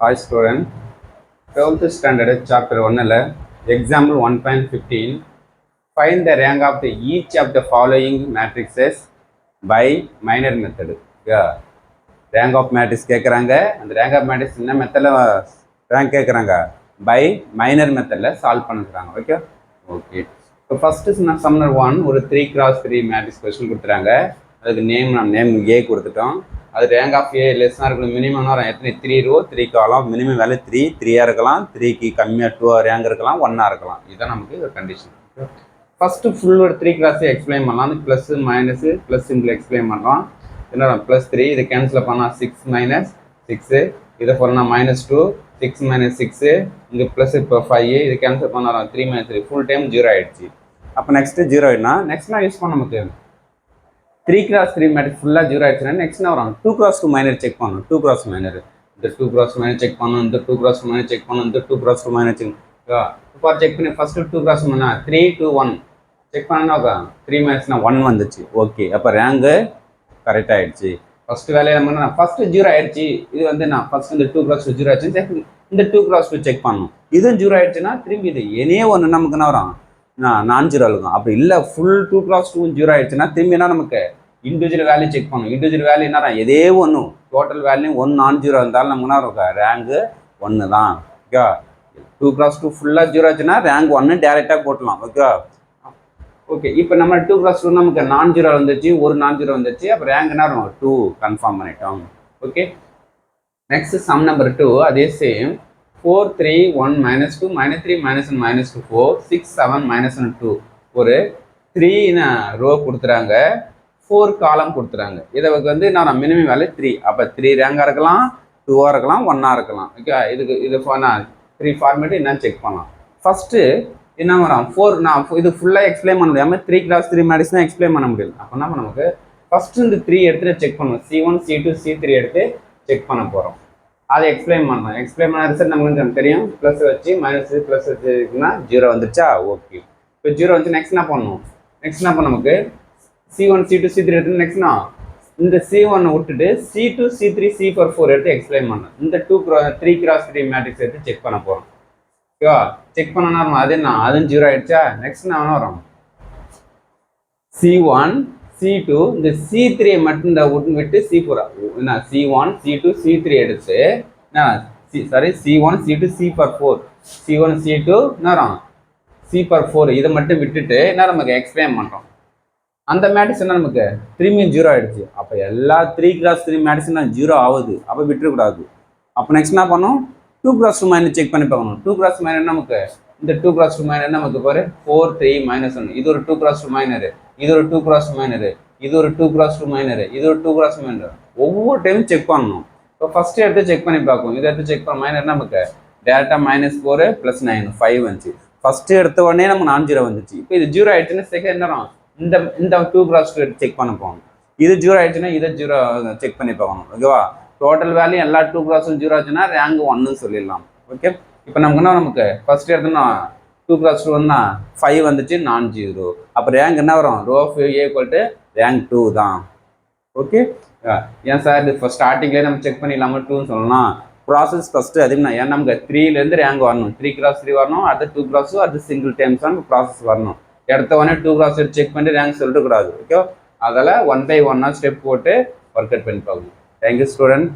Hi student, 12th standard chapter 1 example 1.15 find the rank of each of the following matrices by minor method. Yeah. Rank of matrix கேட்குறாங்க. அந்த rank of matrix என்ன மெத்தடில் rank கேட்குறாங்க, by minor மெத்தடில் solve பண்ணிக்கிறாங்க. Okay இப்போ first summer 1 ஒரு 3x3 matrix question கொடுத்துறாங்க. அதுக்கு நேம் ஏ கொடுத்துட்டோம். அது ரேங்க் ஆஃப் ஏ லெஸ்ஸாக இருக்கணும். மினிமம் வரும் எத்தனை 3 ரோ 3 காலம், மினிமம் வேல்யூ 3 இருக்கலாம், 3க்கு கம்மியாக 2 ரேங்க் இருக்கலாம், 1 இருக்கலாம். இதுதான் நமக்கு ஒரு கண்டிஷன். ஃபஸ்ட்டு ஃபுல் ஒரு 3 எக்ஸ்பிளைன் பண்ணலாம். அந்த plus minus plus symbol explain பண்ணுறோம். என்ன +3 இதை கேன்சல் பண்ணால் 6 - 6, இதை பண்ணால் -2 6 - 6, இங்கே ப்ளஸ் இப்போ 5, இது கேன்சல் பண்ணாலும் 3 - 3 ஃபுல் டைம் 0 ஆகிடுச்சு. அப்போ நெக்ஸ்ட்டு 0 ஆகிடுனா நெக்ஸ்ட் நான் யூஸ் பண்ண நமக்கு 3x3 மேட்ரிக்ஸ் ஃபுல்லாக 0 ஆகிடுச்சுன்னா நெக்ஸ்ட் என்ன வரும், 2x2 மைனர் செக் பண்ணணும். 2x மைனர் இந்த 2x மைனர் செக் பண்ணணும், இந்த 2x மைனர் செக் பண்ணணும், இந்த 2x மைனர் செக் இப்போ செக் பண்ணி ஃபஸ்ட்டு 2x பண்ணா 3 2 1 செக் பண்ணாக்கா 3 - 1 வந்துச்சு. ஓகே, அப்போ ரேங்கு கரெக்ட் ஆகிடுச்சு. ஃபஸ்ட்டு வேலையை நம்ம ஃபஸ்ட்டு 0 ஆகிடுச்சு. இது வந்து நான் ஃபஸ்ட்டு இந்த 2x2 0 ஆயிடுச்சு, இந்த 2x2 செக் பண்ணணும். இதுவும் 0 ஆகிடுச்சுன்னா திரும்பி இது எனே ஒன்று நமக்கு என்ன வரும், நான் 0 இருக்கும். அப்படி இல்லை ஃபுல் 2x2 0 ஆயிடுச்சுன்னா திரும்பி என்ன நமக்கு இண்டிவிஜுவல் வேல்யூ செக் பண்ணணும். இண்டிவிஜுவல் வேல்யூ என்ன எதே ஒன்று டோட்டல் வேல்யூ 1 நான்-0 இருந்தாலும் நமக்கு என்ன இருக்கும், ரேங்கு 1 தான். ஓகே, 2x2 ஃபுல்லாக 0 ஆச்சுன்னா ரேங்க் 1 டேரெக்டாக போட்டலாம். ஓகே இப்போ நம்ம 2x2 நமக்கு நான்-0 வந்துச்சு, ஒரு நான்-0 வந்துச்சு. அப்போ ரேங்க் என்ன இருக்கும், 2 கன்ஃபார்ம் பண்ணிட்டோம். ஓகே, நெக்ஸ்ட் சம் நம்பர் 2 அதே சேம் 4 3 1 -2 -3 -1 -2 4 6 7 -1 2 ஒரு 3 ரோ கொடுத்துறாங்க, 4 காலம் கொடுத்துறாங்க. இதை வந்து நான் மினிமம் வேல்யூ 3. அப்போ 3 ரேங்காக இருக்கலாம், 2ஆக இருக்கலாம், 1ஆக இருக்கலாம். ஓகே, இது நான் 3 ஃபார்மேட்டு என்னன்னு செக் பண்ணலாம். ஃபஸ்ட்டு என்ன வரும் 4, நான் இது ஃபுல்லாக எக்ஸ்பிளைன் பண்ண முடியாமல் 3x3 மேட்ரிக்ஸ் தான் எக்ஸ்பிளைன் பண்ண முடியும். அப்போனா நமக்கு ஃபஸ்ட்டு இந்த 3 எடுத்துகிட்டு செக் பண்ணுவோம். C1 C2 C3 எடுத்து செக் பண்ண போகிறோம். அதை எக்ஸ்பிளைன் பண்ணலாம். எக்ஸ்பிளைன் பண்ண ரிசல்ட் நமக்கு தெரியும். ப்ளஸ் வச்சு மைனஸ் ப்ளஸ் வச்சுன்னா 0 வந்துச்சா. ஓகே, இப்போ 0 வந்து நெக்ஸ்ட் என்ன பண்ணணும், நெக்ஸ்ட் என்ன பண்ண நமக்கு C1 C2 C3 எடுத்து நெக்ஸ்ட்னா இந்த C1 விட்டுட்டு C2 C3 C4 4 எடுத்து எக்ஸ்பிளைன் பண்ணணும். இந்த 3x3 மேட்ரிக்ஸ் எடுத்து செக் பண்ண போகிறோம். ஓகேவா, செக் பண்ணனா அது என்ன, அதுவும் 0 ஆயிடுச்சா. நெக்ஸ்ட் என்ன வரும், C1 C2 இந்த C3 மட்டும் இந்த விட்டு C4 என்ன C1 C2 C3 எடுத்து C1 C2 C4 C1 C2 என்ன C4 இதை மட்டும் விட்டுட்டு என்ன நமக்கு எக்ஸ்பிளைன் பண்ணுறோம். அந்த மேட்ரிக்ஸ் என்ன நமக்கு திரும்பியும் 0 ஆயிடுச்சு. அப்போ எல்லா 3x3 மேட்ரிக்ஸ் 0 ஆகுது. அப்போ விட்டுறக்கூடாது. அப்போ நெக்ஸ்ட் என்ன பண்ணணும், 2x2 மைனர் செக் பண்ணி பார்க்கணும். 2x மைனர் நமக்கு இந்த 2x2 மைனர் நமக்கு பாரு 4 3 -1, இது ஒரு 2x2 மைனர், இது ஒரு 2x மைனர், இது ஒரு 2x2 மைனர், இது ஒரு 2x மைனர். ஒவ்வொரு டைமும் செக் பண்ணணும். இப்போ ஃபஸ்ட்டு எடுத்து செக் பண்ணி பார்க்கணும். இதை எடுத்து செக் பண்ண மைனர் நமக்கு டேரெக்டாக -4 + 9 5 வந்துச்சு. ஃபஸ்ட்டு எடுத்த உடனே நமக்கு நான்-0 வந்துச்சு. இப்போ இது 0 ஆயிடுச்சுன்னா செகண்ட் நேரம் இந்த 2x2 எடுத்து செக் பண்ண போகணும். இது 0 ஆயிடுச்சுன்னா இதை 0 செக் பண்ணி பார்க்கணும். ஓகேவா, டோட்டல் வேல்யூ எல்லா 2x 0 ஆச்சுன்னா ரேங்க் 1ன்னு சொல்லிடலாம். ஓகே, இப்போ நமக்கு ஃபர்ஸ்ட் எடுத்தோம்னா 2x2 வந்தா 5 வந்துச்சு, நான்-0. அப்போ ரேங்க் என்ன வரும், ரோ ஆஃப் A = ரேங்க் 2 தான். ஓகே, ஏன் சார் இது ஃபஸ்ட் ஸ்டார்டிங்லேயே நம்ம செக் பண்ணிடலாமா 2ன்னு சொல்லலாம். ப்ராசஸ் ஃபஸ்ட்டு அதிகம்னா ஏன்னா நமக்கு 3லேருந்து ரேங்க் வரணும். 3x3 வரணும், அது 2x அது சிங்கிள் டைம்ஸ் தான் ப்ராசஸ் வரணும். எடுத்த உடனே 2x எடுத்து செக் பண்ணி ரேங்க் சொல்லிட்டு கூடாது. ஓகே, அதில் 1 by 1 ஸ்டெப் போட்டு ஒர்க் அவுட் பண்ணி பார்க்கணும். Thank you student.